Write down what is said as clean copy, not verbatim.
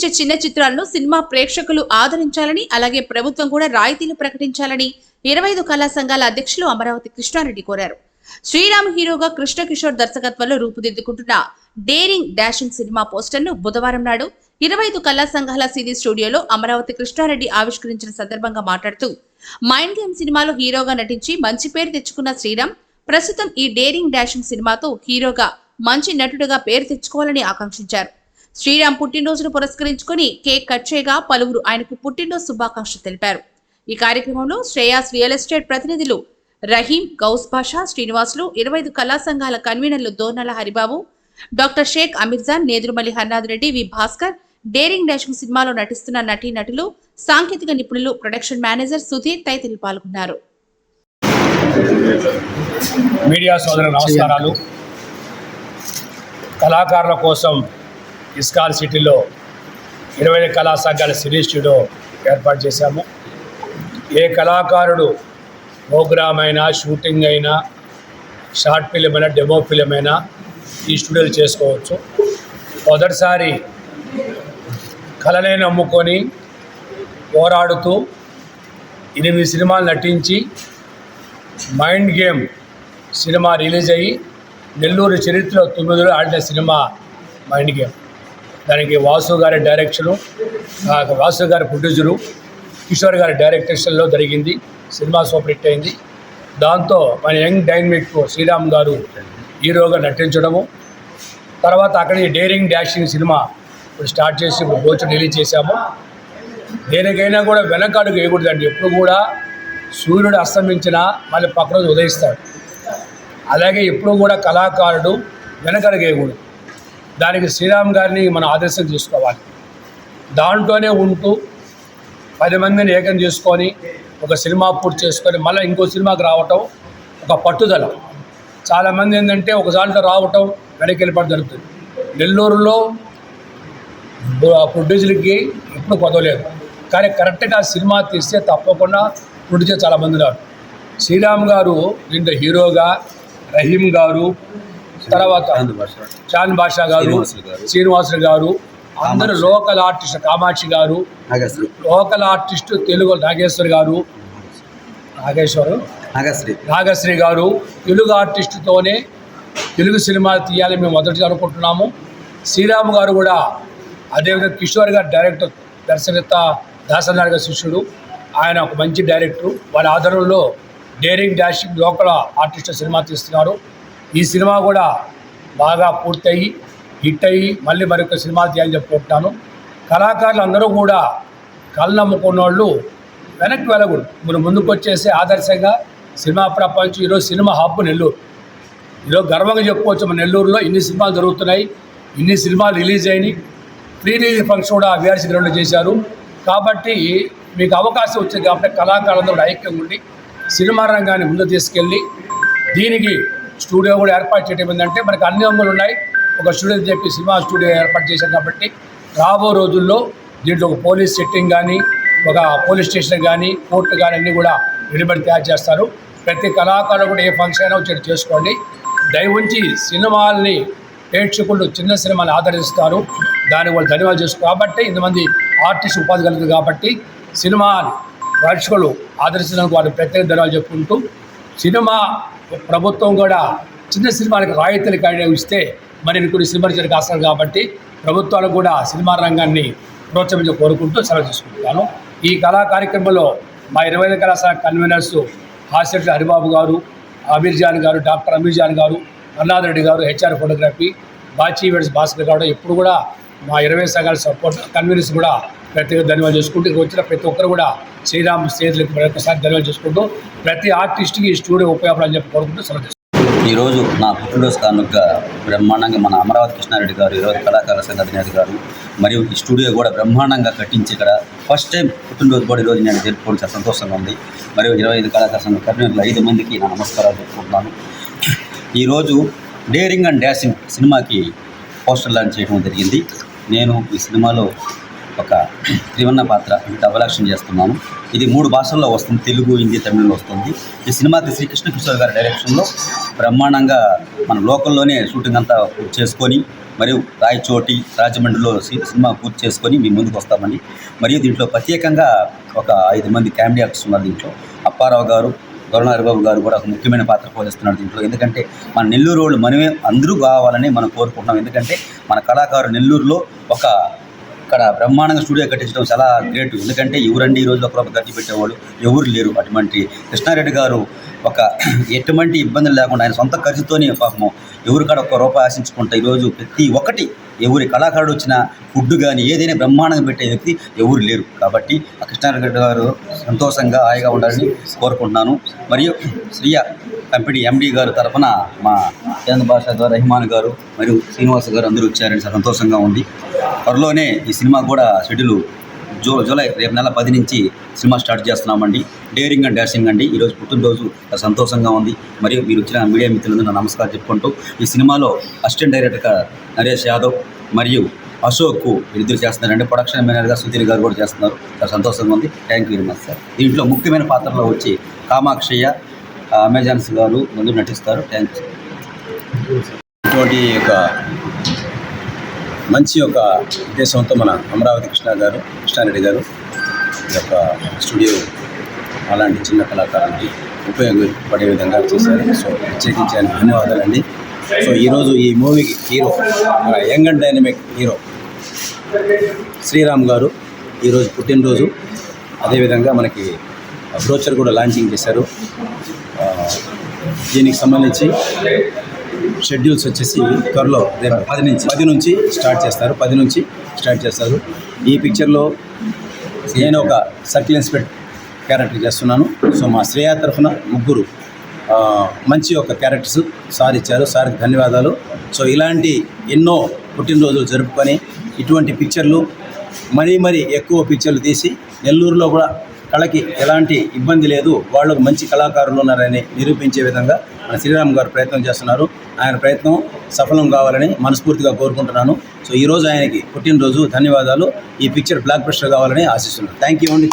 నిర్మించే చిన్న చిత్రాలను సినిమా ప్రేక్షకులు ఆదరించాలని, అలాగే ప్రభుత్వం కూడా రాయితీలు ప్రకటించాలని 25 కళా సంఘాల అధ్యక్షులు అమరావతి కృష్ణారెడ్డి కోరారు. శ్రీరామ్ హీరోగా కృష్ణకిషోర్ దర్శకత్వంలో రూపుదిద్దుకుంటున్న డేరింగ్ డాషింగ్ సినిమా పోస్టర్ను బుధవారం నాడు 25 కళా సంఘాల సినీ స్టూడియోలో అమరావతి కృష్ణారెడ్డి ఆవిష్కరించిన సందర్భంగా మాట్లాడుతూ, మైండ్ గేమ్ సినిమాలో హీరోగా నటించి మంచి పేరు తెచ్చుకున్న శ్రీరామ్ ప్రస్తుతం ఈ డేరింగ్ డాషింగ్ సినిమాతో హీరోగా మంచి నటుడుగా పేరు తెచ్చుకోవాలని ఆకాంక్షించారు. శ్రీరామ్ పుట్టినరోజును పురస్కరించుకుని కేక్ కట్ చేయగా పలువురు ఆయనకు పుట్టినరోజు శుభాకాంక్షలు తెలిపారు. ఈ కార్యక్రమంలో శ్రేయాస్ రియల్ ఎస్టేట్ ప్రతినిధులు రహీం, గౌస్ బాషా, శ్రీనివాసులు, 25 కళా సంఘాల కన్వీనర్లు దోర్నల హరిబాబు, డాక్టర్ షేక్ అమీర్జాన్, నేదురుమల్లి హర్నాథ్ రెడ్డి, వి భాస్కర్, డేరింగ్ డాషింగ్ సినిమాలో నటిస్తున్న నటీనటులు, సాంకేతిక నిపుణులు, ప్రొడక్షన్ మేనేజర్ సుధీర్ తదితరులు పాల్గొన్నారు. మీడియా సోదరుల నమస్కారాలు. కళాకారుల కోసం ఇస్కాన్ సిటీలో 25 కళా సంఘాల సినీ స్టూడియో ఏర్పాటు చేశాము. ఏ కళాకారుడు ప్రోగ్రామ్ అయినా, షూటింగ్ అయినా, షార్ట్ ఫిలిం అయినా, డెమో ఫిలిం అయినా ఈ స్టూడియోలు చేసుకోవచ్చు. మొదటిసారి కళనే నమ్ముకొని పోరాడుతూ 8 సినిమాలు నటించి మైండ్ గేమ్ సినిమా రిలీజ్ అయ్యి నెల్లూరు చరిత్రలో 9 ఆడిన సినిమా మైండ్ గేమ్. దానికి వాసు గారి డైరెక్షను, వాసు గారి ప్రొడ్యూసరు, కిషోర్ గారి డైరెక్షన్లో జరిగింది. సినిమా సూపర్ హిట్ అయింది. దాంతో మన యంగ్ డైనమిక్ శ్రీరామ్ గారు హీరోగా నటించడము, తర్వాత అక్కడ డేరింగ్ డాషింగ్ సినిమా ఇప్పుడు స్టార్ట్ చేసి ఇప్పుడు పోస్టర్ రిలీజ్ చేశాము. దేనికైనా కూడా వెనకడుగు వేయకూడదండి. ఎప్పుడు కూడా సూర్యుడు అస్తమించినా మళ్ళీ పక్క రోజు ఉదయిస్తాడు. అలాగే ఎప్పుడు కూడా కళాకారుడు వెనకడుగు వేయకూడదు. దానికి శ్రీరామ్ గారిని మనం ఆదర్శం తీసుకోవాలి. దాంట్లోనే ఉంటూ 10 మందిని ఏకం చేసుకొని ఒక సినిమా పూర్తి చేసుకొని మళ్ళీ ఇంకో సినిమాకి రావటం ఒక పట్టుదల. చాలామంది ఏంటంటే ఒకసారితో రావటం వెనక్కి వెళ్ళిపడి జరుగుతుంది. నెల్లూరులో ప్రొడ్యూసర్కి ఎప్పుడు కొదవలేదు, కానీ కరెక్ట్గా సినిమా తీస్తే తప్పకుండా ప్రొడ్యూసర్ చాలామంది ఉన్నారు. శ్రీరామ్ గారు దీంట్లో హీరోగా, రహీం గారు, తర్వాత చాంద్ బాషా గారు, శ్రీనివాసులు గారు, అందరూ లోకల్ ఆర్టిస్ట్, కామాక్షి గారు లోకల్ ఆర్టిస్ట్, తెలుగు నాగేశ్వర్ గారు, నాగశ్రీ గారు తెలుగు ఆర్టిస్టుతోనే తెలుగు సినిమాలు తీయాలని మేము మొదటిగా అనుకుంటున్నాము. శ్రీరామ్ గారు కూడా అదేవిధంగా కిషోర్ గారు డైరెక్టర్, దర్శకత్వ దాసనాథ్ గారి శిష్యుడు, ఆయన ఒక మంచి డైరెక్టరు. వాళ్ళ ఆధారంలో daring dashing local artist cinema తీస్తున్నారు. ఈ సినిమా కూడా బాగా పూర్తయి హిట్ అయ్యి మళ్ళీ మరొక సినిమా తీయాలని చెప్పుకుంటున్నాను. కళాకారులు అందరూ కూడా కళ్ళు నమ్ముకున్న వాళ్ళు వెనక్కి వెళ్ళకూడదు. మీరు ముందుకు వచ్చేసి ఆదర్శంగా సినిమా ప్రపంచం. ఈరోజు సినిమా హబ్ నెల్లూరు. ఈరోజు గర్వంగా చెప్పుకోవచ్చు, మన నెల్లూరులో ఇన్ని సినిమాలు జరుగుతున్నాయి, ఇన్ని సినిమాలు రిలీజ్ అయినాయి. ప్రీ రిలీజ్ ఫంక్షన్ కూడా విఆర్సీ గ్రౌండ్లో చేశారు. కాబట్టి మీకు అవకాశం వచ్చింది కాబట్టి కళాకారులందరూ కూడా ఐక్యంగా ఉండి సినిమా రంగాన్ని ముందు తీసుకెళ్ళి దీనికి స్టూడియో కూడా ఏర్పాటు చేయడం ఏంటంటే మనకు అన్ని అంగులు ఉన్నాయి. ఒక స్టూడియో చెప్పి సినిమా స్టూడియో ఏర్పాటు చేశాం కాబట్టి రాబో రోజుల్లో దీంట్లో ఒక పోలీస్ సెట్టింగ్ కానీ, ఒక పోలీస్ స్టేషన్ కానీ, కోర్టు కానీ అన్నీ కూడా రెడీమేడ్ తయారు చేస్తారు. ప్రతి కళాకారులు కూడా ఏ ఫంక్షన్ అయినా వచ్చి చేసుకోండి. దయవుంచి సినిమాల్ని ప్రేక్షకులు చిన్న సినిమాని ఆదరిస్తారు. దానికి వాళ్ళు ధన్యవాదాలు చేస్తారు. కాబట్టి ఇంతమంది ఆర్టిస్ట్ ఉపాధి కలుగుతుంది. కాబట్టి సినిమా ప్రేక్షకులు ఆదరించడానికి వారికి ప్రత్యేక ధన్యవాదాలు చెప్పుకుంటూ, సినిమా ప్రభుత్వం కూడా చిన్న సినిమాలకు రాయితీలు కానీ ఇస్తే మరి కొన్ని సినిమాలు చేయడానికి ఆస్తారు. కాబట్టి ప్రభుత్వాలకు కూడా సినిమా రంగాన్ని ప్రోత్సహించి కోరుకుంటూ సెలవు తీసుకుంటాను. ఈ కళా కార్యక్రమంలో మా 25 కళాశాల కన్వీనర్స్ హాస్యట్లు హరిబాబు గారు, అమీర్జాన్ గారు, డాక్టర్ అమీర్జాన్ గారు, హర్నాథ్ రెడ్డి గారు, HR photography, Bachchi events Bhaskar గారు, ఇప్పుడు కూడా మా 20 సంఘాల సపోర్ట్ కన్వీనర్స్ కూడా ప్రత్యేక ధన్యవాదాలు చేసుకుంటూ వచ్చిన ప్రతి ఒక్కరు కూడా శ్రీరామ్ స్టేజ్లకు మరొకసారి ధన్యవాదాలు చేసుకుంటూ ప్రతి ఆర్టిస్ట్కి ఈ స్టూడియో ఉపయోగపడాలని చెప్పి కోరుకుంటూ సెలవు. ఈరోజు నా పుట్టినరోజు కానుక బ్రహ్మాండంగా మన అమరావతి కృష్ణారెడ్డి గారు, 20 కళాకారుల సంఘ అధినేత గారు, మరియు ఈ స్టూడియో కూడా బ్రహ్మాండంగా కట్టించి ఇక్కడ ఫస్ట్ టైం పుట్టినరోజు కూడా ఈరోజు నేను జరుపుకోవడం చాలా సంతోషంగా ఉంది. మరియు 25 కళాకారుల సంఘ కన్వీనర్లు 5 మందికి నా నమస్కారాలు చెప్పుకుంటున్నాను. ఈరోజు డేరింగ్ అండ్ డాషింగ్ సినిమాకి పోస్టర్ లాంచ్ చేయడం జరిగింది. నేను ఈ సినిమాలో ఒక త్రివర్ణ పాత్ర డబల్ యాక్షన్ చేస్తున్నాను. ఇది 3 భాషల్లో వస్తుంది, తెలుగు, హిందీ, తమిళంలో వస్తుంది. ఈ సినిమాకి శ్రీకృష్ణ కిషోర్ గారి డైరెక్షన్లో బ్రహ్మాండంగా మన లోకల్లోనే షూటింగ్ అంతా చేసుకొని మరియు రాయచోటి రాజమండ్రిలో సినిమా పూర్తి చేసుకొని మీ ముందుకు వస్తామండి. మరియు దీంట్లో ప్రత్యేకంగా ఒక 5 మంది కామెడీ యాక్టర్స్ ఉన్నారు. దీంట్లో అప్పారావు గారు, హరిబాబు గారు కూడా ఒక ముఖ్యమైన పాత్ర పోషిస్తున్నారు దీంట్లో. ఎందుకంటే మన నెల్లూరు వాళ్ళు మనమే అందరూ కావాలని మనం కోరుకుంటున్నాం. ఎందుకంటే మన కళాకారు నెల్లూరులో ఇక్కడ బ్రహ్మాండంగా స్టూడియో కట్టించడం చాలా గ్రేట్. ఎందుకంటే ఎవరండి ఈ రోజు 1 రూపాయి ఖర్చు పెట్టేవాళ్ళు ఎవరు లేరు. అటువంటి కృష్ణారెడ్డి గారు ఎటువంటి ఇబ్బందులు లేకుండా ఆయన సొంత ఖర్చుతోనే పాపం ఎవరు కాడ 1 రూపాయి ఆశించుకుంటా ఈరోజు ప్రతి ఒక్కటి ఎవరి కళాకారుడు వచ్చిన ఫుడ్ కానీ ఏదైనా బ్రహ్మాండంగా పెట్టే వ్యక్తి ఎవరు లేరు. కాబట్టి ఆ కృష్ణారెడ్డి గారు సంతోషంగా హాయిగా ఉండాలని కోరుకుంటున్నాను. మరియు శ్రీయ కంపెనీ ఎండి గారు తరఫున మా కేంద్ర భాష గారు, రెహమాన్ గారు మరియు శ్రీనివాస్ గారు అందరూ వచ్చారని సంతోషంగా ఉంది. త్వరలోనే ఈ సినిమా కూడా షెడ్యూల్ జూలై రేపు నెల 10 నుంచి సినిమా స్టార్ట్ చేస్తున్నామండి. డేరింగ్ అండ్ డాషింగ్ అండి. ఈరోజు పుట్టినరోజు సంతోషంగా ఉంది. మరియు మీరు వచ్చిన మీడియా మిత్రులందరూ నా నమస్కారం చెప్పుకుంటూ ఈ సినిమాలో అసిస్టెంట్ డైరెక్టర్గా నరేష్ యాదవ్ మరియు అశోక్ వీరిద్దరు చేస్తున్నారండి. ప్రొడక్షన్ మేనేజర్గా సుధీర్ గారు కూడా చేస్తున్నారు. చాలా సంతోషంగా ఉంది. Thank you very much sir. దీంట్లో ముఖ్యమైన పాత్రలో వచ్చి కామాక్షయ్య, అమెజాన్స్ గారు ముందు నటిస్తారు. థ్యాంక్స్. ఇటువంటి మంచి ఉద్దేశంతో మన అమరావతి కృష్ణారెడ్డి గారు ఈ యొక్క స్టూడియో అలాంటి చిన్న కళాకారులకి ఉపయోగపడే విధంగా చేశారు. సో ప్రత్యేకించి ఆయన ధన్యవాదాలండి. సో ఈరోజు ఈ మూవీకి హీరో మన young and dynamic hero Sriram garu ఈరోజు పుట్టినరోజు. అదేవిధంగా మనకి బ్రోచర్ కూడా లాంచింగ్ చేశారు. దీనికి సంబంధించి షెడ్యూల్స్ వచ్చేసి త్వరలో రేపు 10 నుంచి స్టార్ట్ చేస్తారు. ఈ పిక్చర్లో నేను ఒక సర్కిల్ ఇన్స్పెక్టర్ క్యారెక్టర్ చేస్తున్నాను. సో మా శ్రేయ తరఫున 3 మంచి క్యారెక్టర్స్ సార్ ఇచ్చారు. సార్కి ధన్యవాదాలు. సో ఇలాంటి ఎన్నో పుట్టినరోజులు జరుపుకొని ఇటువంటి పిక్చర్లు మరీ ఎక్కువ పిక్చర్లు తీసి నెల్లూరులో కూడా కళకి ఎలాంటి ఇబ్బంది లేదు, వాళ్ళకు మంచి కళాకారులు ఉన్నారని నిరూపించే విధంగా మన శ్రీరామ్ గారు ప్రయత్నం చేస్తున్నారు. ఆయన ప్రయత్నం సఫలం కావాలని మనస్ఫూర్తిగా కోరుకుంటున్నాను. సో ఈరోజు ఆయనకి పుట్టినరోజు. ధన్యవాదాలు. ఈ పిక్చర్ బ్లాక్ బస్టర్ కావాలని ఆశిస్తున్నాను. థ్యాంక్ యూ అండి.